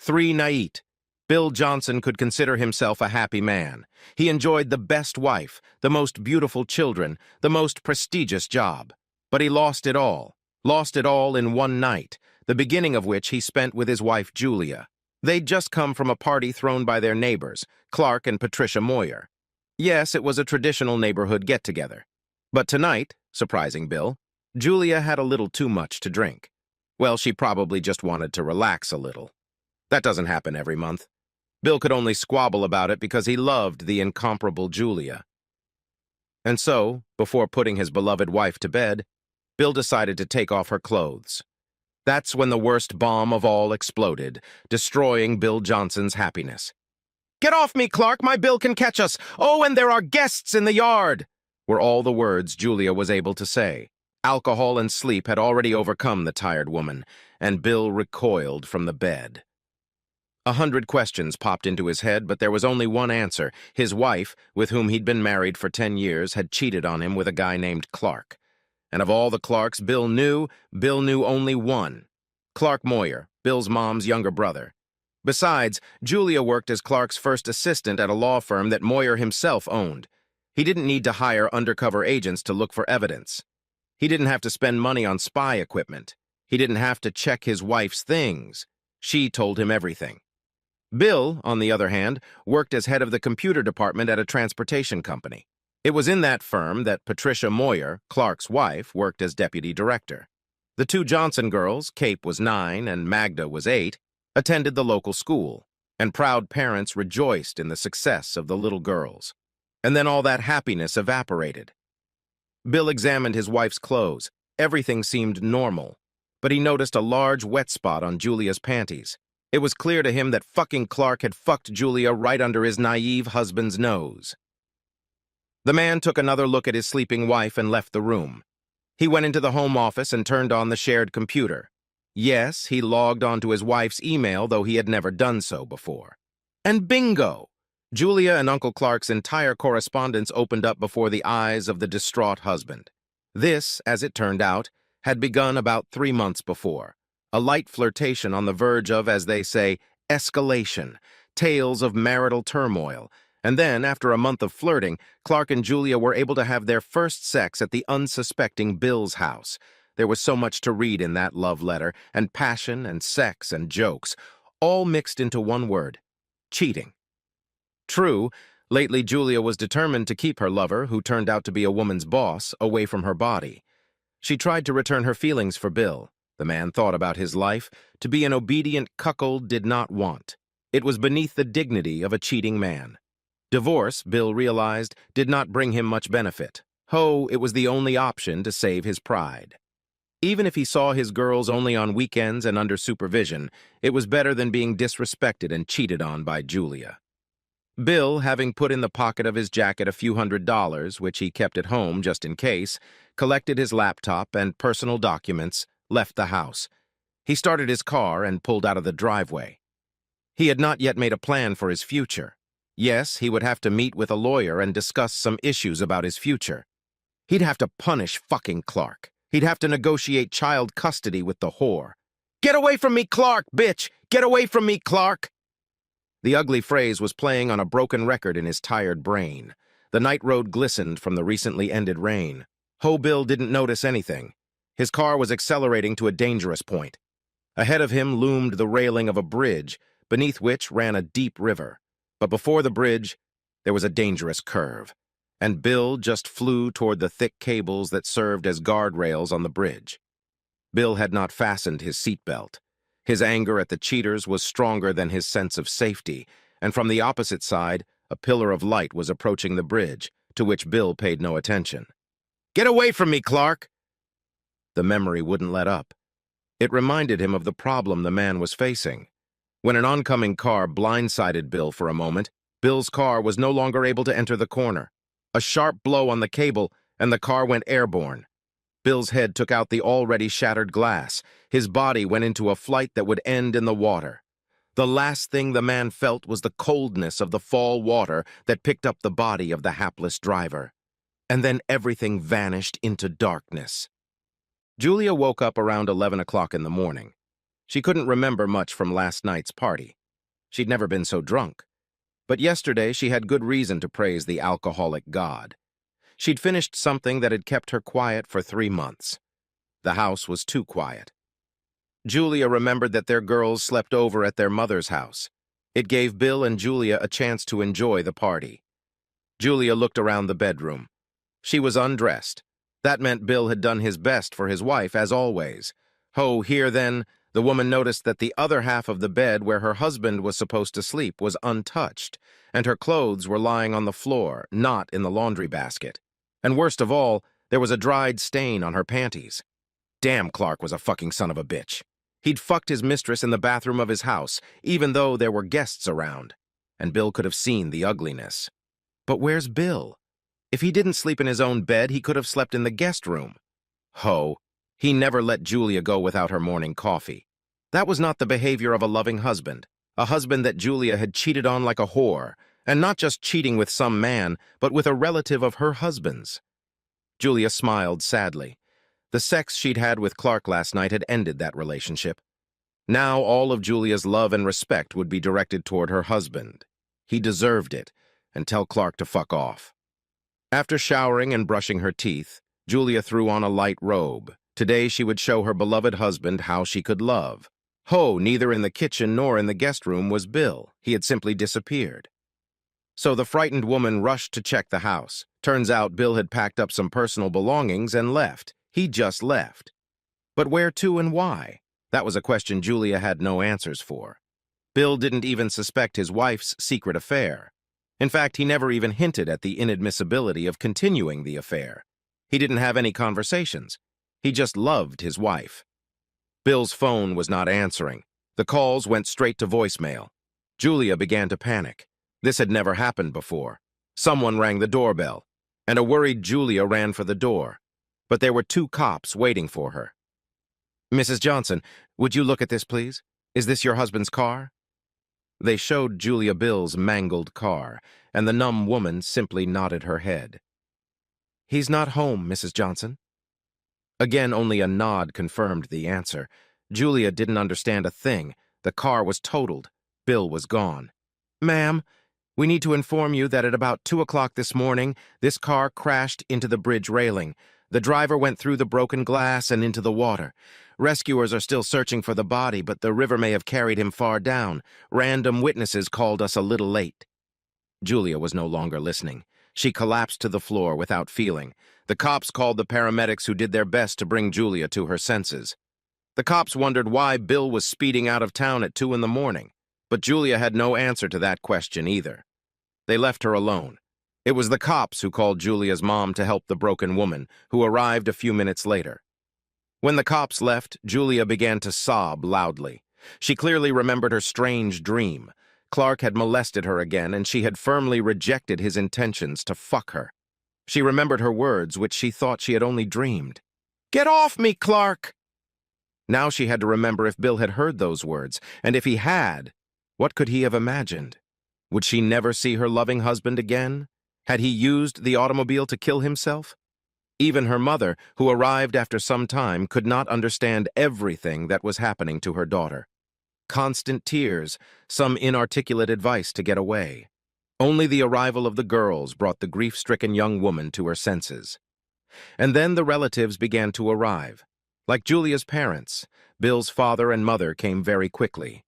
3 Nait. Bill Johnson could consider himself a happy man. He enjoyed the best wife, the most beautiful children, the most prestigious job. But he lost it all. Lost it all in one night, the beginning of which he spent with his wife Julia. They'd just come from a party thrown by their neighbors, Clark and Patricia Moyer. Yes, it was a traditional neighborhood get-together. But tonight, surprising Bill, Julia had a little too much to drink. Well, she probably just wanted to relax a little. That doesn't happen every month. Bill could only squabble about it because he loved the incomparable Julia. And so, before putting his beloved wife to bed, Bill decided to take off her clothes. That's when the worst bomb of all exploded, destroying Bill Johnson's happiness. "Get off me, Clark! My Bill can catch us! Oh, and there are guests in the yard!" were all the words Julia was able to say. Alcohol and sleep had already overcome the tired woman, and Bill recoiled from the bed. 100 questions popped into his head, but there was only one answer. His wife, with whom he'd been married for 10 years, had cheated on him with a guy named Clark. And of all the Clarks Bill knew only one. Clark Moyer, Bill's mom's younger brother. Besides, Julia worked as Clark's first assistant at a law firm that Moyer himself owned. He didn't need to hire undercover agents to look for evidence. He didn't have to spend money on spy equipment. He didn't have to check his wife's things. She told him everything. Bill, on the other hand, worked as head of the computer department at a transportation company. It was in that firm that Patricia Moyer, Clark's wife, worked as deputy director. The two Johnson girls, Cape was 9 and Magda was 8, attended the local school, and proud parents rejoiced in the success of the little girls. And then all that happiness evaporated. Bill examined his wife's clothes. Everything seemed normal, but he noticed a large wet spot on Julia's panties. It was clear to him that fucking Clark had fucked Julia right under his naive husband's nose. The man took another look at his sleeping wife and left the room. He went into the home office and turned on the shared computer. Yes, he logged onto his wife's email, though he had never done so before. And bingo! Julia and Uncle Clark's entire correspondence opened up before the eyes of the distraught husband. This, as it turned out, had begun about 3 months before. A light flirtation on the verge of, as they say, escalation, tales of marital turmoil. And then, after a month of flirting, Clark and Julia were able to have their first sex at the unsuspecting Bill's house. There was so much to read in that love letter, and passion and sex and jokes, all mixed into one word: cheating. True, lately Julia was determined to keep her lover, who turned out to be a woman's boss, away from her body. She tried to return her feelings for Bill. The man thought about his life. To be an obedient cuckold did not want. It was beneath the dignity of a cheating man. Divorce, Bill realized, did not bring him much benefit. It was the only option to save his pride. Even if he saw his girls only on weekends and under supervision, it was better than being disrespected and cheated on by Julia. Bill, having put in the pocket of his jacket a few $100s, which he kept at home just in case, collected his laptop and personal documents, left the house. He started his car and pulled out of the driveway. He had not yet made a plan for his future. Yes, he would have to meet with a lawyer and discuss some issues about his future. He'd have to punish fucking Clark. He'd have to negotiate child custody with the whore. "Get away from me, Clark, bitch! Get away from me, Clark!" The ugly phrase was playing on a broken record in his tired brain. The night road glistened from the recently ended rain. Bill didn't notice anything. His car was accelerating to a dangerous point. Ahead of him loomed the railing of a bridge, beneath which ran a deep river. But before the bridge, there was a dangerous curve, and Bill just flew toward the thick cables that served as guardrails on the bridge. Bill had not fastened his seatbelt. His anger at the cheaters was stronger than his sense of safety, and from the opposite side, a pillar of light was approaching the bridge, to which Bill paid no attention. "Get away from me, Clark!" The memory wouldn't let up. It reminded him of the problem the man was facing. When an oncoming car blindsided Bill for a moment, Bill's car was no longer able to enter the corner. A sharp blow on the cable, and the car went airborne. Bill's head took out the already shattered glass. His body went into a flight that would end in the water. The last thing the man felt was the coldness of the fall water that picked up the body of the hapless driver. And then everything vanished into darkness. Julia woke up around 11 o'clock in the morning. She couldn't remember much from last night's party. She'd never been so drunk. But yesterday she had good reason to praise the alcoholic god. She'd finished something that had kept her quiet for 3 months. The house was too quiet. Julia remembered that their girls slept over at their mother's house. It gave Bill and Julia a chance to enjoy the party. Julia looked around the bedroom. She was undressed. That meant Bill had done his best for his wife, as always. Here then, the woman noticed that the other half of the bed where her husband was supposed to sleep was untouched, and her clothes were lying on the floor, not in the laundry basket. And worst of all, there was a dried stain on her panties. Damn, Clark was a fucking son of a bitch. He'd fucked his mistress in the bathroom of his house, even though there were guests around, and Bill could have seen the ugliness. But where's Bill? If he didn't sleep in his own bed, he could have slept in the guest room. He never let Julia go without her morning coffee. That was not the behavior of a loving husband, a husband that Julia had cheated on like a whore, and not just cheating with some man, but with a relative of her husband's. Julia smiled sadly. The sex she'd had with Clark last night had ended that relationship. Now all of Julia's love and respect would be directed toward her husband. He deserved it, and tell Clark to fuck off. After showering and brushing her teeth, Julia threw on a light robe. Today she would show her beloved husband how she could love. Neither in the kitchen nor in the guest room was Bill. He had simply disappeared. So the frightened woman rushed to check the house. Turns out Bill had packed up some personal belongings and left. He just left. But where to and why? That was a question Julia had no answers for. Bill didn't even suspect his wife's secret affair. In fact, he never even hinted at the inadmissibility of continuing the affair. He didn't have any conversations. He just loved his wife. Bill's phone was not answering. The calls went straight to voicemail. Julia began to panic. This had never happened before. Someone rang the doorbell, and a worried Julia ran for the door. But there were 2 cops waiting for her. "Mrs. Johnson, would you look at this, please? Is this your husband's car?" They showed Julia Bill's mangled car, and the numb woman simply nodded her head. "He's not home, Mrs. Johnson." Again, only a nod confirmed the answer. Julia didn't understand a thing. The car was totaled. Bill was gone. "Ma'am, we need to inform you that at about 2 o'clock this morning, this car crashed into the bridge railing. The driver went through the broken glass and into the water. Rescuers are still searching for the body, but the river may have carried him far down. Random witnesses called us a little late." Julia was no longer listening. She collapsed to the floor without feeling. The cops called the paramedics, who did their best to bring Julia to her senses. The cops wondered why Bill was speeding out of town at 2 in the morning, but Julia had no answer to that question either. They left her alone. It was the cops who called Julia's mom to help the broken woman, who arrived a few minutes later. When the cops left, Julia began to sob loudly. She clearly remembered her strange dream. Clark had molested her again, and she had firmly rejected his intentions to fuck her. She remembered her words, which she thought she had only dreamed. "Get off me, Clark!" Now she had to remember if Bill had heard those words, and if he had, what could he have imagined? Would she never see her loving husband again? Had he used the automobile to kill himself? Even her mother, who arrived after some time, could not understand everything that was happening to her daughter. Constant tears, some inarticulate advice to get away. Only the arrival of the girls brought the grief-stricken young woman to her senses. And then the relatives began to arrive. Like Julia's parents, Bill's father and mother came very quickly.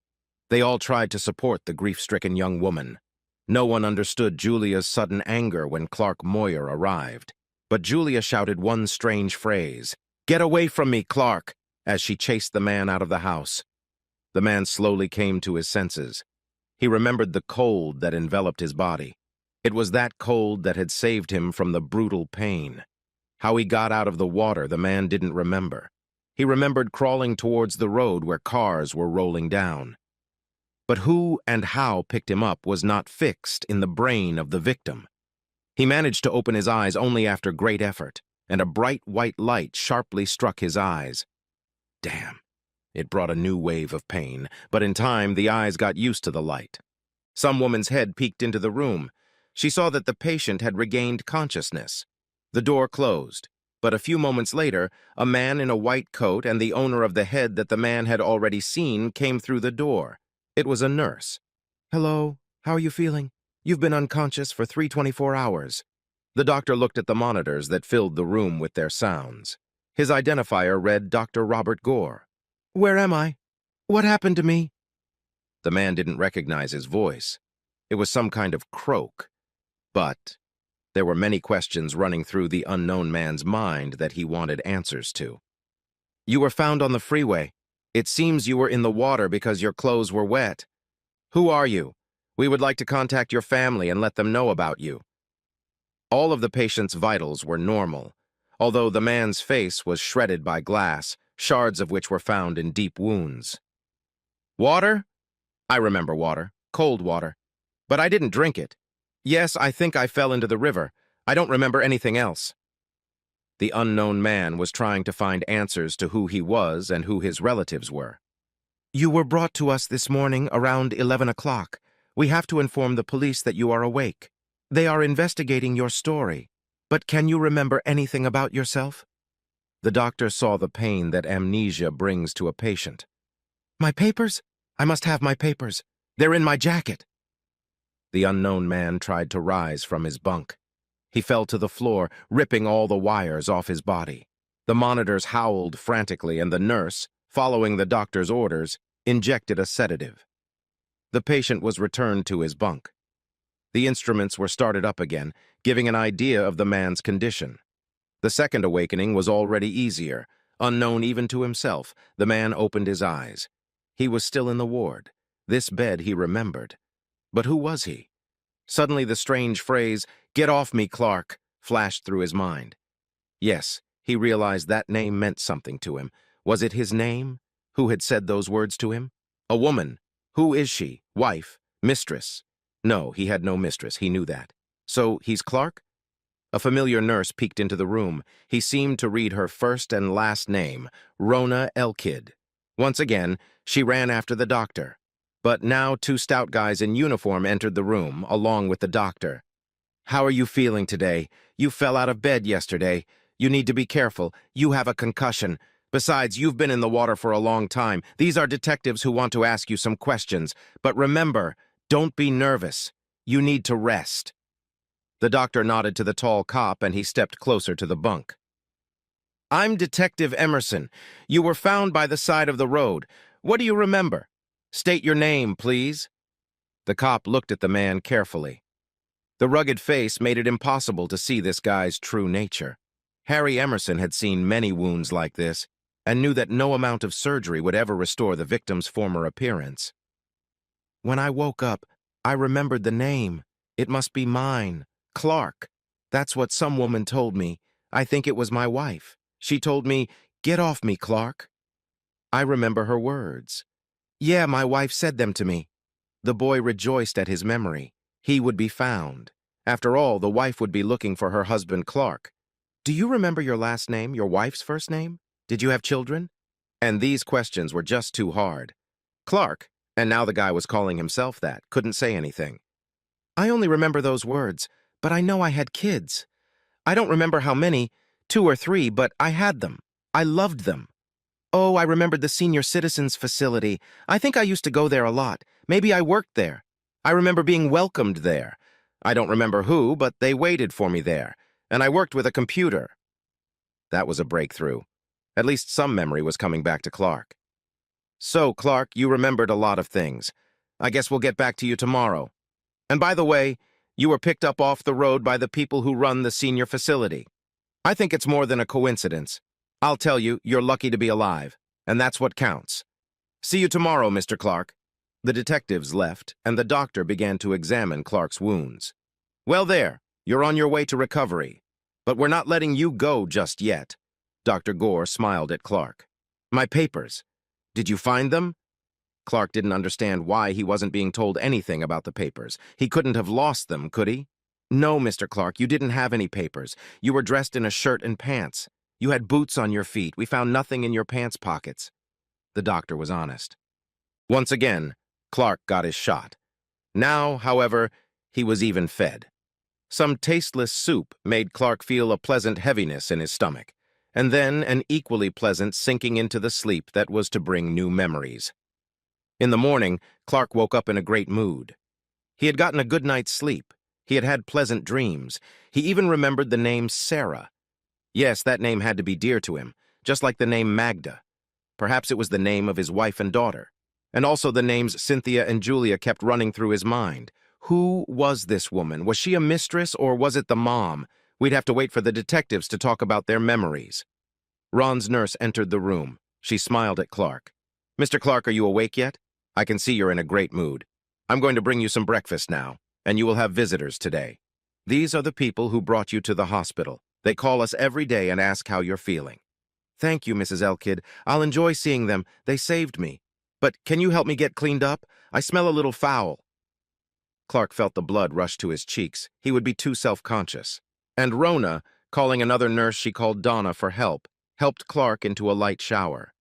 They all tried to support the grief-stricken young woman. No one understood Julia's sudden anger when Clark Moyer arrived. But Julia shouted one strange phrase, "Get away from me, Clark," as she chased the man out of the house. The man slowly came to his senses. He remembered the cold that enveloped his body. It was that cold that had saved him from the brutal pain. How he got out of the water, the man didn't remember. He remembered crawling towards the road where cars were rolling down. But who and how picked him up was not fixed in the brain of the victim. He managed to open his eyes only after great effort, and a bright white light sharply struck his eyes. Damn. It brought a new wave of pain, but in time the eyes got used to the light. Some woman's head peeked into the room. She saw that the patient had regained consciousness. The door closed, But a few moments later, a man in a white coat and the owner of the head that the man had already seen came through the door. It was a nurse. "Hello, how are you feeling? You've been unconscious for 324 hours. The doctor looked at the monitors that filled the room with their sounds. His identifier read Dr. Robert Gore. "Where am I? What happened to me?" The man didn't recognize his voice. It was some kind of croak. But there were many questions running through the unknown man's mind that he wanted answers to. "You were found on the freeway. It seems you were in the water because your clothes were wet. Who are you? We would like to contact your family and let them know about you." All of the patient's vitals were normal, although the man's face was shredded by glass, shards of which were found in deep wounds. "Water? I remember water. Cold water. But I didn't drink it. Yes, I think I fell into the river. I don't remember anything else." The unknown man was trying to find answers to who he was and who his relatives were. "You were brought to us this morning around 11 o'clock. We have to inform the police that you are awake. They are investigating your story. But can you remember anything about yourself?" The doctor saw the pain that amnesia brings to a patient. "My papers? I must have my papers. They're in my jacket." The unknown man tried to rise from his bunk. He fell to the floor, ripping all the wires off his body. The monitors howled frantically, and the nurse, following the doctor's orders, injected a sedative. The patient was returned to his bunk. The instruments were started up again, giving an idea of the man's condition. The second awakening was already easier. Unknown even to himself, the man opened his eyes. He was still in the ward. This bed he remembered. But who was he? Suddenly the strange phrase, "Get off me, Clark," flashed through his mind. Yes, he realized that name meant something to him. Was it his name? Who had said those words to him? A woman. Who is she? Wife? Mistress? No, he had no mistress, he knew that. So he's Clark? A familiar nurse peeked into the room. He seemed to read her first and last name, Rona Elkid. Once again, she ran after the doctor. But now 2 stout guys in uniform entered the room, along with the doctor. "How are you feeling today? You fell out of bed yesterday. You need to be careful. You have a concussion. Besides, you've been in the water for a long time. These are detectives who want to ask you some questions. But remember, don't be nervous. You need to rest." The doctor nodded to the tall cop, and he stepped closer to the bunk. "I'm Detective Emerson. You were found by the side of the road. What do you remember? State your name, please." The cop looked at the man carefully. The rugged face made it impossible to see this guy's true nature. Harry Emerson had seen many wounds like this, and knew that no amount of surgery would ever restore the victim's former appearance. "When I woke up, I remembered the name. It must be mine. Clark. That's what some woman told me. I think it was my wife. She told me, 'Get off me, Clark.' I remember her words. Yeah, my wife said them to me." The boy rejoiced at his memory. He would be found. After all, the wife would be looking for her husband, Clark. "Do you remember your last name, your wife's first name? Did you have children?" And these questions were just too hard. Clark, and now the guy was calling himself that, couldn't say anything. "I only remember those words, but I know I had kids. I don't remember how many, 2 or 3, but I had them. I loved them. Oh, I remembered the senior citizens facility. I think I used to go there a lot. Maybe I worked there. I remember being welcomed there. I don't remember who, but they waited for me there. And I worked with a computer." That was a breakthrough. At least some memory was coming back to Clark. "So, Clark, you remembered a lot of things. I guess we'll get back to you tomorrow. And by the way, you were picked up off the road by the people who run the senior facility. I think it's more than a coincidence. I'll tell you, you're lucky to be alive, and that's what counts. See you tomorrow, Mr. Clark." The detectives left, and the doctor began to examine Clark's wounds. "Well, there, you're on your way to recovery. But we're not letting you go just yet." Dr. Gore smiled at Clark. "My papers. Did you find them?" Clark didn't understand why he wasn't being told anything about the papers. He couldn't have lost them, could he? "No, Mr. Clark, you didn't have any papers. You were dressed in a shirt and pants. You had boots on your feet. We found nothing in your pants pockets." The doctor was honest. Once again, Clark got his shot. Now, however, he was even fed. Some tasteless soup made Clark feel a pleasant heaviness in his stomach. and then an equally pleasant sinking into the sleep that was to bring new memories. In the morning, Clark woke up in a great mood. He had gotten a good night's sleep. He had had pleasant dreams. He even remembered the name Sarah. Yes, that name had to be dear to him, just like the name Magda. Perhaps it was the name of his wife and daughter. And also the names Cynthia and Julia kept running through his mind. Who was this woman? Was she a mistress or was it the mom? We'd have to wait for the detectives to talk about their memories. Ron's nurse entered the room. She smiled at Clark. "Mr. Clark, are you awake yet? I can see you're in a great mood. I'm going to bring you some breakfast now, and you will have visitors today. These are the people who brought you to the hospital. They call us every day and ask how you're feeling." "Thank you, Mrs. Elkid. I'll enjoy seeing them. They saved me. But can you help me get cleaned up? I smell a little foul." Clark felt the blood rush to his cheeks. He would be too self-conscious. And Rona, calling another nurse she called Donna for help, helped Clark into a light shower.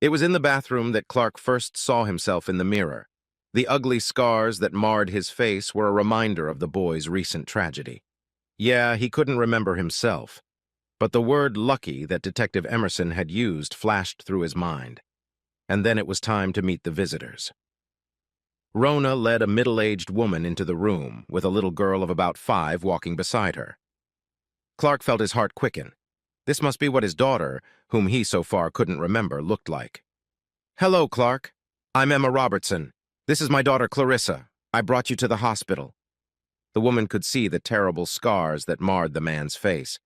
It was in the bathroom that Clark first saw himself in the mirror. The ugly scars that marred his face were a reminder of the boy's recent tragedy. Yeah, he couldn't remember himself, but the word lucky that Detective Emerson had used flashed through his mind. And then it was time to meet the visitors. Rona led a middle-aged woman into the room, with a little girl of about 5 walking beside her. Clark felt his heart quicken. This must be what his daughter, whom he so far couldn't remember, looked like. "Hello, Clark. I'm Emma Robertson. This is my daughter Clarissa. I brought you to the hospital." The woman could see the terrible scars that marred the man's face.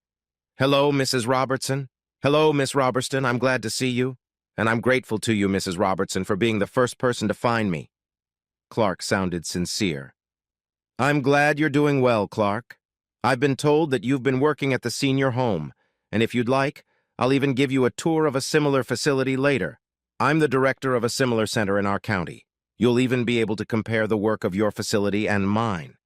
"Hello, Mrs. Robertson. Hello, Miss Robertson. I'm glad to see you. And I'm grateful to you, Mrs. Robertson, for being the first person to find me." Clark sounded sincere. "I'm glad you're doing well, Clark. I've been told that you've been working at the senior home, and if you'd like, I'll even give you a tour of a similar facility later. I'm the director of a similar center in our county. You'll even be able to compare the work of your facility and mine."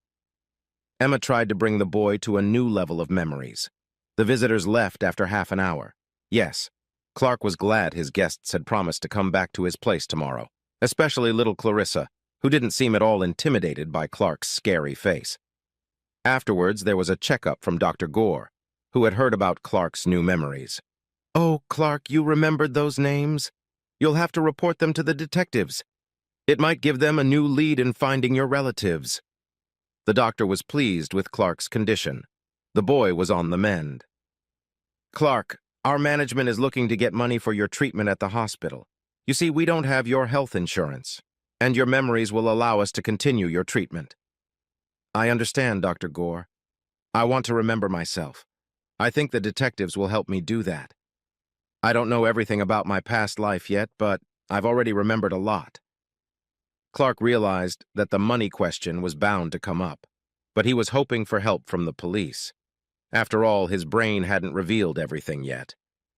Emma tried to bring the boy to a new level of memories. The visitors left after half an hour. Yes, Clark was glad his guests had promised to come back to his place tomorrow, especially little Clarissa, who didn't seem at all intimidated by Clark's scary face. Afterwards, there was a checkup from Dr. Gore, who had heard about Clark's new memories. "Oh, Clark, you remembered those names? You'll have to report them to the detectives. It might give them a new lead in finding your relatives." The doctor was pleased with Clark's condition. The boy was on the mend. "Clark, our management is looking to get money for your treatment at the hospital. You see, we don't have your health insurance, and your memories will allow us to continue your treatment." "I understand, Dr. Gore. I want to remember myself. I think the detectives will help me do that. I don't know everything about my past life yet, but I've already remembered a lot." Clark realized that the money question was bound to come up, but he was hoping for help from the police. After all, his brain hadn't revealed everything yet.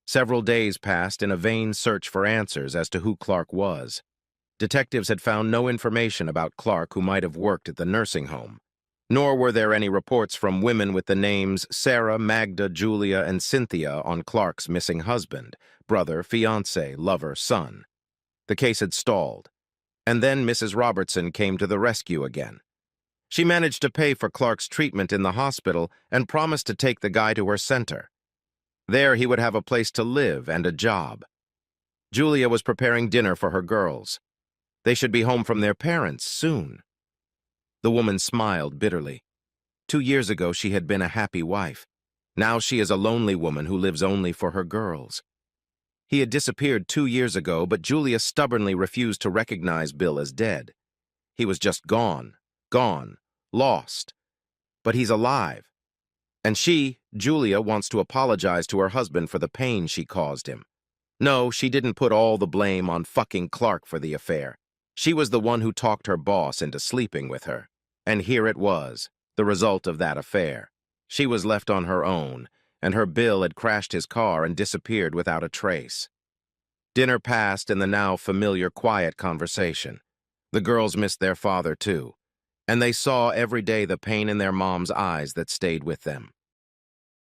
Several days passed in a vain search for answers as to who Clark was. Detectives had found no information about Clark who might have worked at the nursing home, nor were there any reports from women with the names Sarah, Magda, Julia, and Cynthia on Clark's missing husband, brother, fiancé, lover, son. The case had stalled. And then Mrs. Robertson came to the rescue again. She managed to pay for Clark's treatment in the hospital and promised to take the guy to her center. There he would have a place to live and a job. Julia was preparing dinner for her girls. They should be home from their parents soon. The woman smiled bitterly. 2 years ago she had been a happy wife. Now she is a lonely woman who lives only for her girls. He had disappeared 2 years ago, but Julia stubbornly refused to recognize Bill as dead. He was just gone, lost. But he's alive. And she, Julia, wants to apologize to her husband for the pain she caused him. No, she didn't put all the blame on fucking Clark for the affair. She was the one who talked her boss into sleeping with her. And here it was, the result of that affair. She was left on her own, and her Bill had crashed his car and disappeared without a trace. Dinner passed in the now familiar quiet conversation. The girls missed their father too, and they saw every day the pain in their mom's eyes that stayed with them.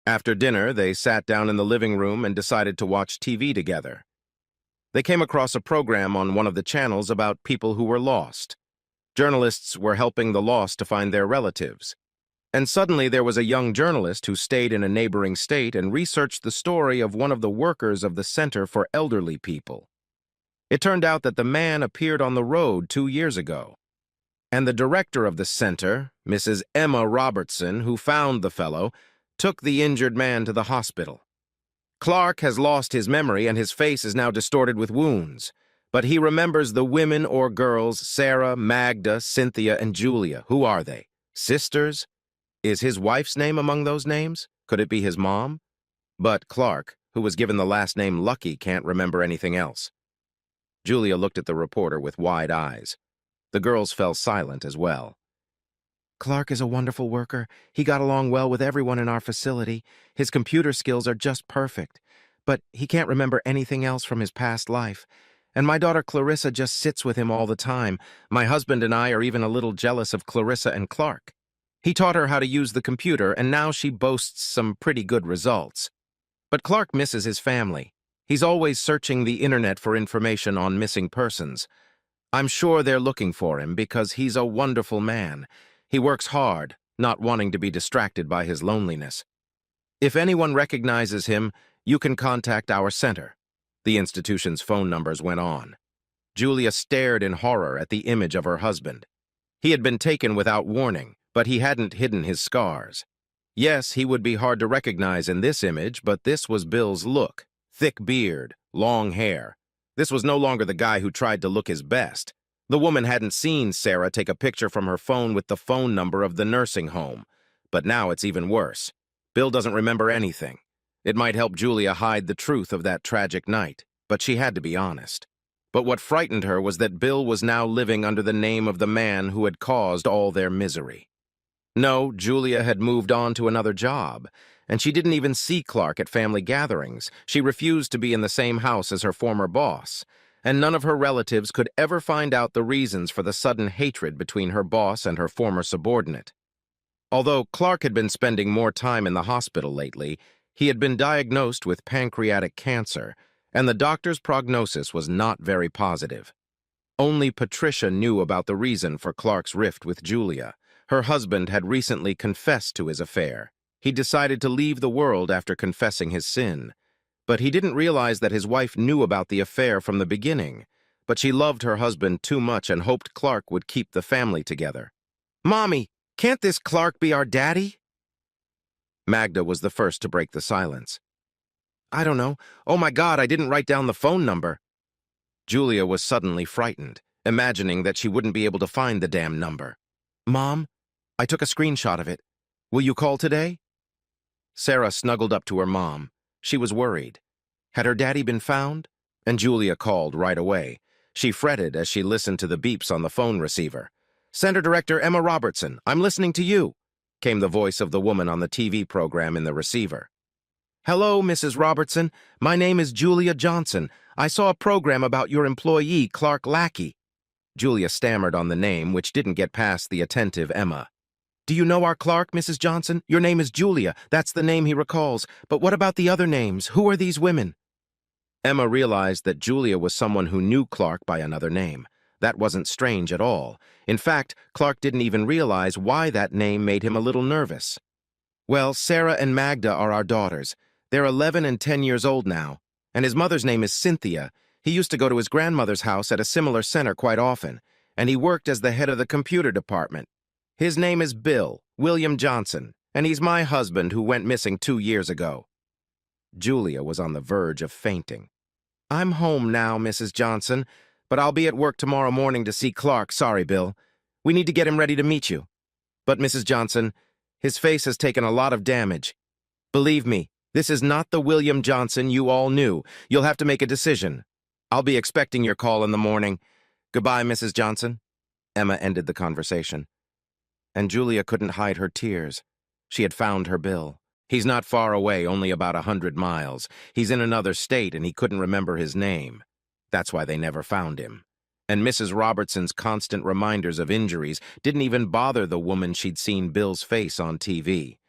After dinner, they sat down in the living room and decided to watch TV together. They came across a program on one of the channels about people who were lost. Journalists were helping the lost to find their relatives. And suddenly there was a young journalist who stayed in a neighboring state and researched the story of one of the workers of the Center for Elderly People. It turned out that the man appeared on the road 2 years ago. And the director of the center, Mrs. Emma Robertson, who found the fellow, took the injured man to the hospital. Clark has lost his memory and his face is now distorted with wounds. But he remembers the women or girls, Sarah, Magda, Cynthia, and Julia. Who are they? Sisters? Is his wife's name among those names? Could it be his mom? But Clark, who was given the last name Lucky, can't remember anything else. Julia looked at the reporter with wide eyes. The girls fell silent as well. Clark is a wonderful worker. He got along well with everyone in our facility. His computer skills are just perfect. But he can't remember anything else from his past life. And my daughter Clarissa just sits with him all the time. My husband and I are even a little jealous of Clarissa and Clark. He taught her how to use the computer, and now she boasts some pretty good results. But Clark misses his family. He's always searching the internet for information on missing persons. I'm sure they're looking for him because he's a wonderful man. He works hard, not wanting to be distracted by his loneliness. If anyone recognizes him, you can contact our center. The institution's phone numbers went on. Julia stared in horror at the image of her husband. He had been taken without warning, but he hadn't hidden his scars. Yes, he would be hard to recognize in this image, but this was Bill's look. Thick beard, long hair. This was no longer the guy who tried to look his best. The woman hadn't seen Sarah take a picture from her phone with the phone number of the nursing home. But now it's even worse. Bill doesn't remember anything. It might help Julia hide the truth of that tragic night, but she had to be honest. But what frightened her was that Bill was now living under the name of the man who had caused all their misery. No, Julia had moved on to another job, and she didn't even see Clark at family gatherings. She refused to be in the same house as her former boss, and none of her relatives could ever find out the reasons for the sudden hatred between her boss and her former subordinate. Although Clark had been spending more time in the hospital lately, he had been diagnosed with pancreatic cancer, and the doctor's prognosis was not very positive. Only Patricia knew about the reason for Clark's rift with Julia. Her husband had recently confessed to his affair. He decided to leave the world after confessing his sin. But he didn't realize that his wife knew about the affair from the beginning. But she loved her husband too much and hoped Clark would keep the family together. "Mommy, can't this Clark be our daddy?" Magda was the first to break the silence. "I don't know. Oh my God, I didn't write down the phone number." Julia was suddenly frightened, imagining that she wouldn't be able to find the damn number. "Mom, I took a screenshot of it. Will you call today?" Sarah snuggled up to her mom. She was worried. Had her daddy been found? And Julia called right away. She fretted as she listened to the beeps on the phone receiver. "Center Director Emma Robertson, I'm listening to you," came the voice of the woman on the TV program in the receiver. "Hello, Mrs. Robertson. My name is Julia Johnson. I saw a program about your employee, Clark Lackey." Julia stammered on the name, which didn't get past the attentive Emma. "Do you know our Clark, Mrs. Johnson? Your name is Julia. That's the name he recalls. But what about the other names? Who are these women?" Emma realized that Julia was someone who knew Clark by another name. That wasn't strange at all. In fact, Clark didn't even realize why that name made him a little nervous. "Well, Sarah and Magda are our daughters. They're 11 and 10 years old now. And his mother's name is Cynthia. He used to go to his grandmother's house at a similar center quite often, and he worked as the head of the computer department. His name is Bill, William Johnson, and he's my husband who went missing 2 years ago." Julia was on the verge of fainting. "I'm home now, Mrs. Johnson, but I'll be at work tomorrow morning to see Clark. Sorry, Bill. We need to get him ready to meet you. But, Mrs. Johnson, his face has taken a lot of damage. Believe me, this is not the William Johnson you all knew. You'll have to make a decision. I'll be expecting your call in the morning. Goodbye, Mrs. Johnson." Emma ended the conversation. And Julia couldn't hide her tears. She had found her Bill. He's not far away, only about 100 miles. He's in another state, and he couldn't remember his name. That's why they never found him. And Mrs. Robertson's constant reminders of injuries didn't even bother the woman she'd seen Bill's face on TV.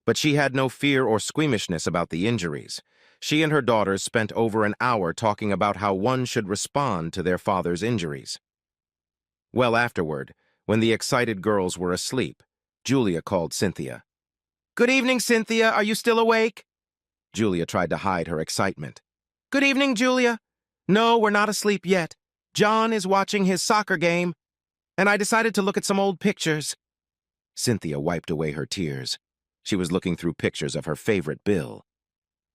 But she had no fear or squeamishness about the injuries. She and her daughters spent over an hour talking about how one should respond to their father's injuries. Well, afterward, when the excited girls were asleep, Julia called Cynthia. "Good evening, Cynthia. Are you still awake?" Julia tried to hide her excitement. "Good evening, Julia. No, we're not asleep yet. John is watching his soccer game, and I decided to look at some old pictures." Cynthia wiped away her tears. She was looking through pictures of her favorite Bill.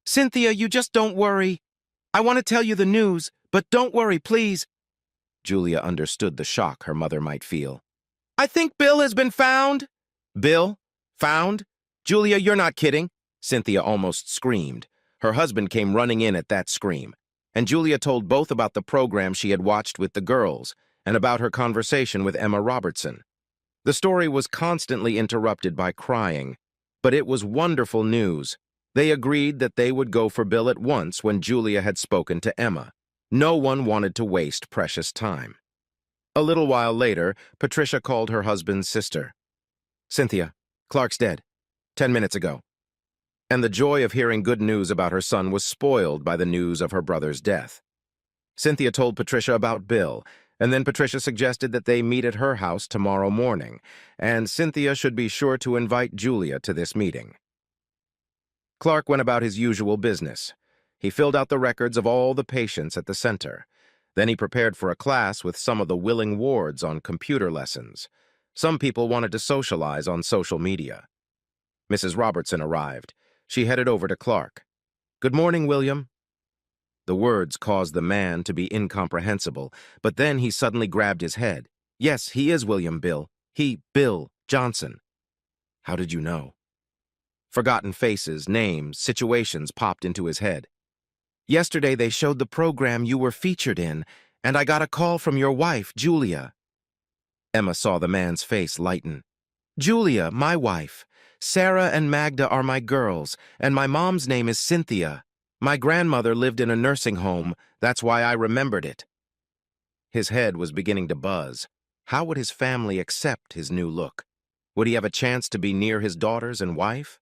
"Cynthia, you just don't worry. I want to tell you the news, but don't worry, please." Julia understood the shock her mother might feel. "I think Bill has been found." "Bill? Found? Julia, you're not kidding." Cynthia almost screamed. Her husband came running in at that scream, and Julia told both about the program she had watched with the girls and about her conversation with Emma Robertson. The story was constantly interrupted by crying, but it was wonderful news. They agreed that they would go for Bill at once when Julia had spoken to Emma. No one wanted to waste precious time. A little while later, Patricia called her husband's sister. "Cynthia, Clark's dead. 10 minutes ago." And the joy of hearing good news about her son was spoiled by the news of her brother's death. Cynthia told Patricia about Bill, and then Patricia suggested that they meet at her house tomorrow morning, and Cynthia should be sure to invite Julia to this meeting. Clark went about his usual business. He filled out the records of all the patients at the center. Then he prepared for a class with some of the willing wards on computer lessons. Some people wanted to socialize on social media. Mrs. Robertson arrived. She headed over to Clark. "Good morning, William." The words caused the man to be incomprehensible, but then he suddenly grabbed his head. "Yes, he is William Bill. Bill Johnson." "How did you know?" Forgotten faces, names, situations popped into his head. "Yesterday they showed the program you were featured in, and I got a call from your wife, Julia." Emma saw the man's face lighten. "Julia, my wife. Sarah and Magda are my girls, and my mom's name is Cynthia. My grandmother lived in a nursing home. That's why I remembered it." His head was beginning to buzz. How would his family accept his new look? Would he have a chance to be near his daughters and wife?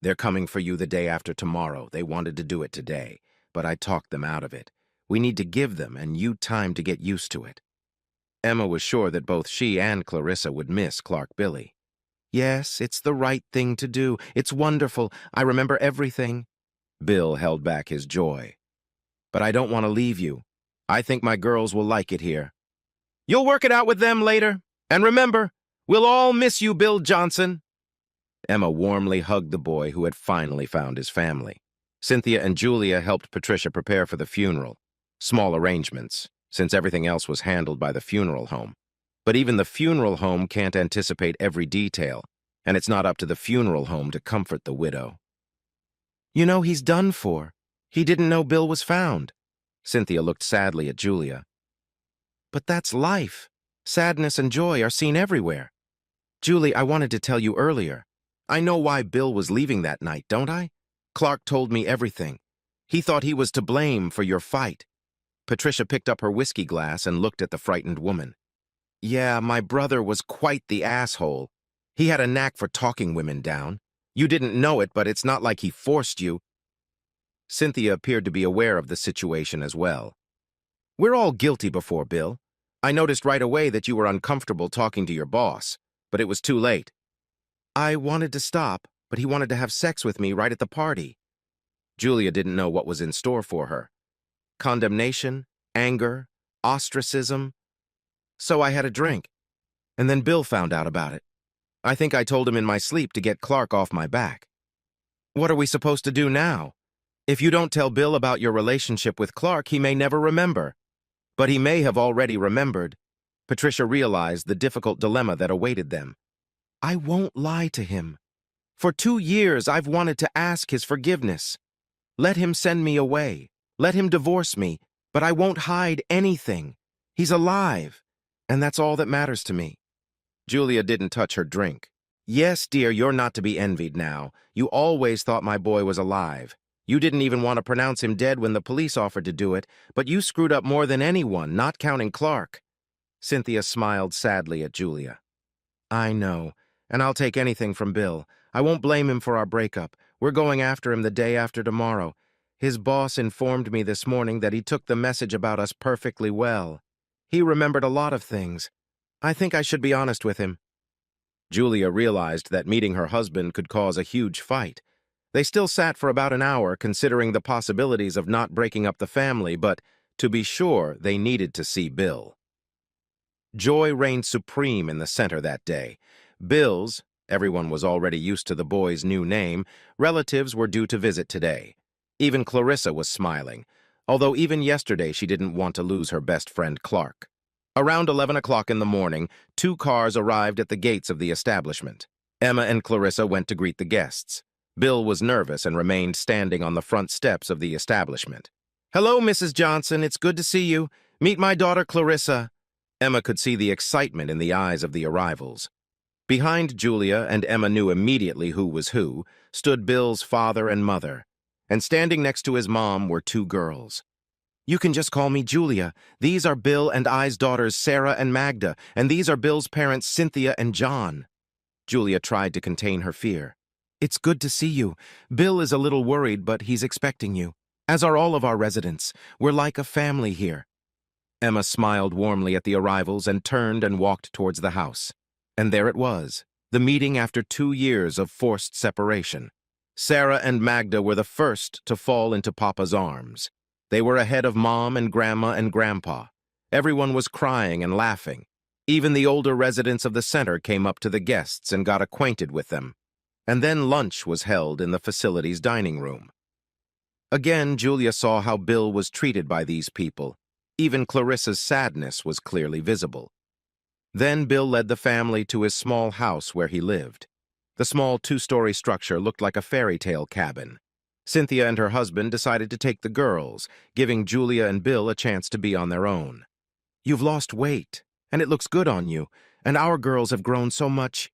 "They're coming for you the day after tomorrow. They wanted to do it today, but I talked them out of it. We need to give them and you time to get used to it." Emma was sure that both she and Clarissa would miss Clark Billy. "Yes, it's the right thing to do. It's wonderful. I remember everything." Bill held back his joy. "But I don't want to leave you. I think my girls will like it here." "You'll work it out with them later. And remember, we'll all miss you, Bill Johnson." Emma warmly hugged the boy who had finally found his family. Cynthia and Julia helped Patricia prepare for the funeral. Small arrangements, since everything else was handled by the funeral home. But even the funeral home can't anticipate every detail, and it's not up to the funeral home to comfort the widow. "You know, he's done for. He didn't know Bill was found." Cynthia looked sadly at Julia. "But that's life. Sadness and joy are seen everywhere. Julie, I wanted to tell you earlier. I know why Bill was leaving that night, don't I? Clark told me everything. He thought he was to blame for your fight." Patricia picked up her whiskey glass and looked at the frightened woman. "Yeah, my brother was quite the asshole. He had a knack for talking women down. You didn't know it, but it's not like he forced you." Cynthia appeared to be aware of the situation as well. "We're all guilty before Bill. I noticed right away that you were uncomfortable talking to your boss, but it was too late. I wanted to stop, but he wanted to have sex with me right at the party." Julia didn't know what was in store for her. Condemnation, anger, ostracism. "So I had a drink, and then Bill found out about it. I think I told him in my sleep to get Clark off my back." "What are we supposed to do now? If you don't tell Bill about your relationship with Clark, he may never remember. But he may have already remembered." Patricia realized the difficult dilemma that awaited them. "I won't lie to him. For 2 years, I've wanted to ask his forgiveness. Let him send me away. Let him divorce me, but I won't hide anything. He's alive, and that's all that matters to me." Julia didn't touch her drink. "Yes, dear, you're not to be envied now. You always thought my boy was alive. You didn't even want to pronounce him dead when the police offered to do it, but you screwed up more than anyone, not counting Clark." Cynthia smiled sadly at Julia. "I know, and I'll take anything from Bill. I won't blame him for our breakup. We're going after him the day after tomorrow. His boss informed me this morning that he took the message about us perfectly well. He remembered a lot of things. I think I should be honest with him." Julia realized that meeting her husband could cause a huge fight. They still sat for about an hour, considering the possibilities of not breaking up the family, but to be sure, they needed to see Bill. Joy reigned supreme in the center that day. Bill's, everyone was already used to the boy's new name, relatives were due to visit today. Even Clarissa was smiling, although even yesterday she didn't want to lose her best friend Clark. Around 11 o'clock in the morning, 2 cars arrived at the gates of the establishment. Emma and Clarissa went to greet the guests. Bill was nervous and remained standing on the front steps of the establishment. "Hello, Mrs. Johnson. It's good to see you. Meet my daughter, Clarissa." Emma could see the excitement in the eyes of the arrivals. Behind Julia, and Emma knew immediately who was who, stood Bill's father and mother. And standing next to his mom were 2 girls. "You can just call me Julia. These are Bill and I's daughters, Sarah and Magda, and these are Bill's parents, Cynthia and John." Julia tried to contain her fear. "It's good to see you. Bill is a little worried, but he's expecting you. As are all of our residents. We're like a family here." Emma smiled warmly at the arrivals and turned and walked towards the house. And there it was, the meeting after 2 years of forced separation. Sarah and Magda were the first to fall into Papa's arms. They were ahead of Mom and Grandma and Grandpa. Everyone was crying and laughing. Even the older residents of the center came up to the guests and got acquainted with them. And then lunch was held in the facility's dining room. Again, Julia saw how Bill was treated by these people. Even Clarissa's sadness was clearly visible. Then Bill led the family to his small house where he lived. The small 2-story structure looked like a fairy tale cabin. Cynthia and her husband decided to take the girls, giving Julia and Bill a chance to be on their own. "You've lost weight, and it looks good on you, and our girls have grown so much."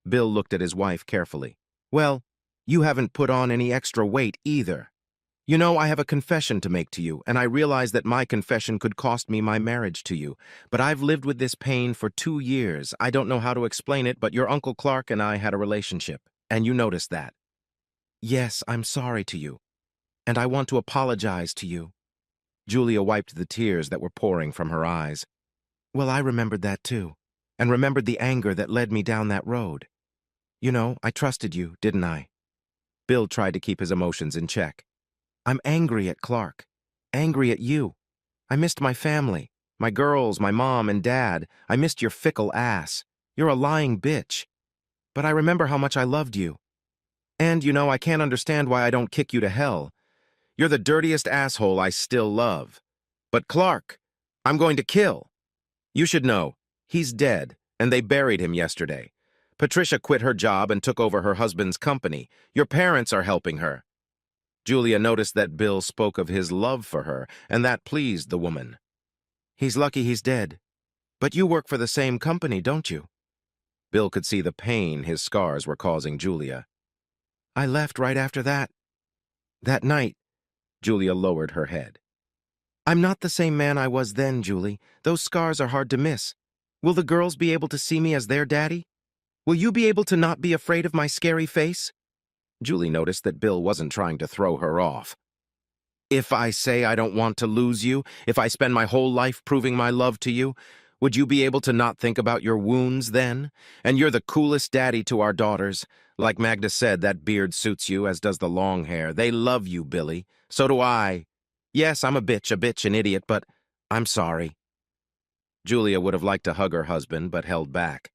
Bill looked at his wife carefully. "Well, you haven't put on any extra weight either. You know, I have a confession to make to you, and I realize that my confession could cost me my marriage to you. But I've lived with this pain for 2 years. I don't know how to explain it, but your Uncle Clark and I had a relationship, and you noticed that. Yes, I'm sorry to you, and I want to apologize to you." Julia wiped the tears that were pouring from her eyes. "Well, I remembered that too, and remembered the anger that led me down that road. You know, I trusted you, didn't I?" Bill tried to keep his emotions in check. "I'm angry at Clark, angry at you. I missed my family, my girls, my mom and dad. I missed your fickle ass. You're a lying bitch. But I remember how much I loved you. And, you know, I can't understand why I don't kick you to hell. You're the dirtiest asshole I still love. But Clark, I'm going to kill. You should know, he's dead, and they buried him yesterday. Patricia quit her job and took over her husband's company. Your parents are helping her." Julia noticed that Bill spoke of his love for her, and that pleased the woman. "He's lucky he's dead. But you work for the same company, don't you?" Bill could see the pain his scars were causing Julia. "I left right after that. That night." Julia lowered her head. "I'm not the same man I was then, Julie. Those scars are hard to miss. Will the girls be able to see me as their daddy? Will you be able to not be afraid of my scary face?" Julie noticed that Bill wasn't trying to throw her off. "If I say I don't want to lose you, if I spend my whole life proving my love to you, would you be able to not think about your wounds then? And you're the coolest daddy to our daughters. Like Magda said, that beard suits you, as does the long hair. They love you, Billy. So do I. Yes, I'm a bitch, an idiot, but I'm sorry." Julia would have liked to hug her husband, but held back.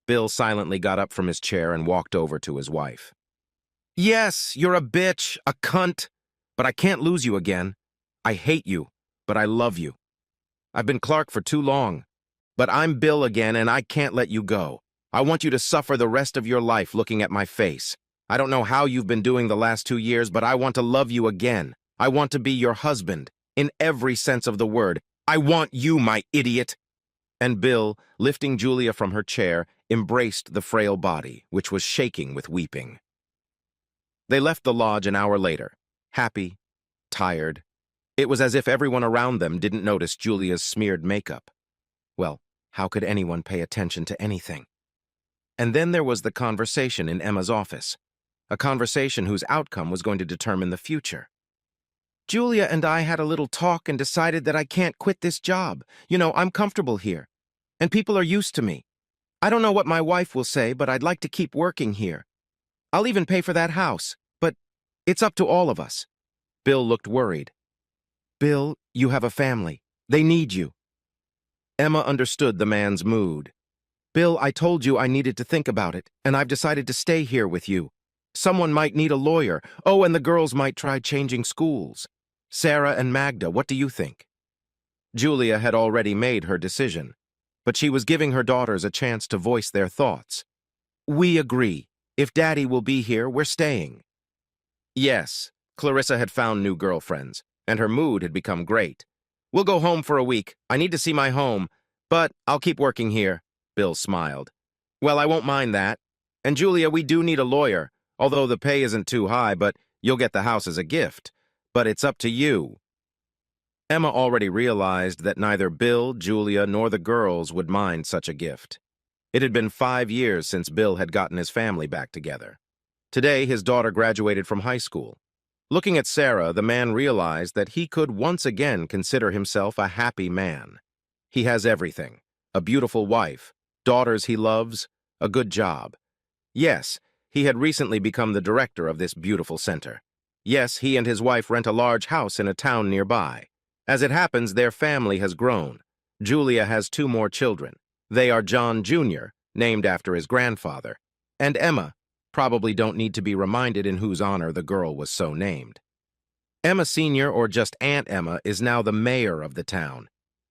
Bill silently got up from his chair and walked over to his wife. "Yes, you're a bitch, a cunt, but I can't lose you again. I hate you, but I love you. I've been Clark for too long, but I'm Bill again, and I can't let you go. I want you to suffer the rest of your life looking at my face. I don't know how you've been doing the last 2 years, but I want to love you again. I want to be your husband, in every sense of the word. I want you, my idiot." And Bill, lifting Julia from her chair, embraced the frail body, which was shaking with weeping. They left the lodge an hour later, happy, tired. It was as if everyone around them didn't notice Julia's smeared makeup. Well, how could anyone pay attention to anything? And then there was the conversation in Emma's office, a conversation whose outcome was going to determine the future. "Julia and I had a little talk and decided that I can't quit this job. You know, I'm comfortable here, and people are used to me. I don't know what my wife will say, but I'd like to keep working here. I'll even pay for that house, but it's up to all of us. Bill looked worried. Bill, you have a family. They need you. Emma understood the man's mood. Bill, I told you I needed to think about it, and I've decided to stay here with you. Someone might need a lawyer. Oh, and the girls might try changing schools. Sarah and Magda, what do you think? Julia had already made her decision, but she was giving her daughters a chance to voice their thoughts. We agree. If Daddy will be here, we're staying. Yes, Clarissa had found new girlfriends, and her mood had become great. We'll go home for a week. I need to see my home, but I'll keep working here. Bill smiled. Well, I won't mind that. And Julia, we do need a lawyer, although the pay isn't too high, but you'll get the house as a gift. But it's up to you. Emma already realized that neither Bill, Julia, nor the girls would mind such a gift. It had been 5 years since Bill had gotten his family back together. Today, his daughter graduated from high school. Looking at Sarah, the man realized that he could once again consider himself a happy man. He has everything: a beautiful wife, daughters he loves, a good job. Yes, he had recently become the director of this beautiful center. Yes, he and his wife rent a large house in a town nearby. As it happens, their family has grown. Julia has 2 more children. They are John Jr., named after his grandfather, and Emma. Probably don't need to be reminded in whose honor the girl was so named. Emma Sr., or just Aunt Emma, is now the mayor of the town,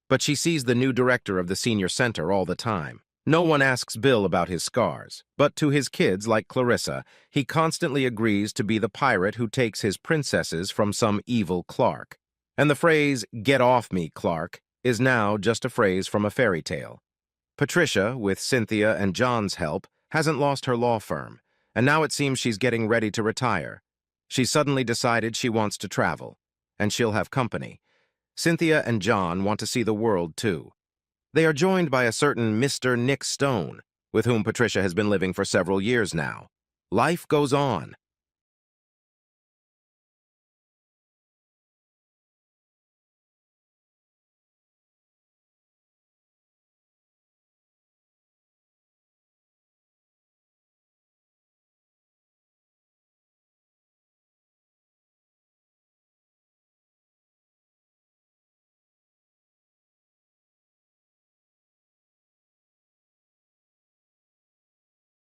but she sees the new director of the senior center all the time. No one asks Bill about his scars, but to his kids, like Clarissa, he constantly agrees to be the pirate who takes his princesses from some evil Clark. And the phrase, "Get off me, Clark," is now just a phrase from a fairy tale. Patricia, with Cynthia and John's help, hasn't lost her law firm, and now it seems she's getting ready to retire. She suddenly decided she wants to travel, and she'll have company. Cynthia and John want to see the world, too. They are joined by a certain Mr. Nick Stone, with whom Patricia has been living for several years now. Life goes on.